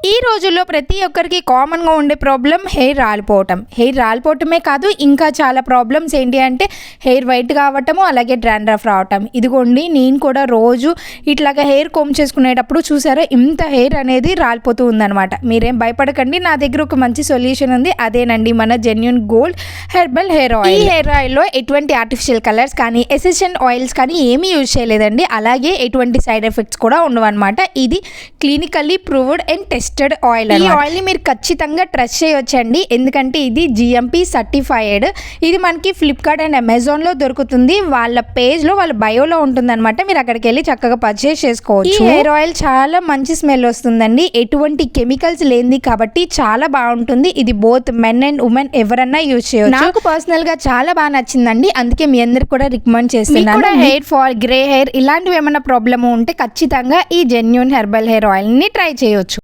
ఈ రోజుల్లో ప్రతి ఒక్కరికి కామన్గా ఉండే ప్రాబ్లం హెయిర్ రాలిపోవటమే కాదు, ఇంకా చాలా ప్రాబ్లమ్స్ ఏంటి అంటే హెయిర్ వైట్ కావటము, అలాగే డాండ్రఫ్ రావటం. ఇదిగోండి, నేను కూడా రోజు ఇట్లాగా హెయిర్ కోమ్ చేసుకునేటప్పుడు చూసారా ఇంత హెయిర్ అనేది రాలిపోతూ ఉందన్నమాట. మీరేం భయపడకండి, నా దగ్గర ఒక మంచి సొల్యూషన్ ఉంది. అదేనండి మన genuine gold herbal hair oil. ఈ హెయిర్ ఆయిల్లో ఎటువంటి ఆర్టిఫిషియల్ కలర్స్ కానీ ఎసెన్షియల్ ఆయిల్స్ కానీ ఏమీ యూజ్ చేయలేదండి. అలాగే ఎటువంటి సైడ్ ఎఫెక్ట్స్ కూడా ఉండవన్నమాట. ఇది clinically proved and tested oil. ఈ ఆయిల్ ని మీరు ఖచ్చితంగా ట్రస్ట్ చేయొచ్చండి, ఎందుకంటే ఇది జిఎంపి సర్టిఫైడ్. ఇది మనకి ఫ్లిప్కార్ట్ అండ్ అమెజాన్ లో దొరుకుతుంది. వాళ్ళ పేజ్ లో వాళ్ళ బయోలో ఉంటుంది అనమాట. మీరు అక్కడికి వెళ్ళి చక్కగా పర్చేస్ చేసుకోవచ్చు. ఈ హెయిర్ ఆయిల్ చాలా మంచి స్మెల్ వస్తుందండి, ఎటువంటి కెమికల్స్ లేనిది కాబట్టి చాలా బాగుంటుంది. ఇది బోత్ మెన్ అండ్ ఉమెన్ ఎవరన్నా యూజ్ చేయొచ్చు. నాకు పర్సనల్ గా చాలా బాగా నచ్చిందండి, అందుకే మీ అందరికి కూడా రికమెండ్ చేస్తున్నాను. హెయిర్ ఫాల్, గ్రే హెయిర్ ఇలాంటివి ఏమైనా ప్రాబ్లమ్ ఉంటే ఖచ్చితంగా ఈ జెన్యూన్ హెర్బల్ హెయిర్ ఆయిల్ ని ట్రై చేయొచ్చు.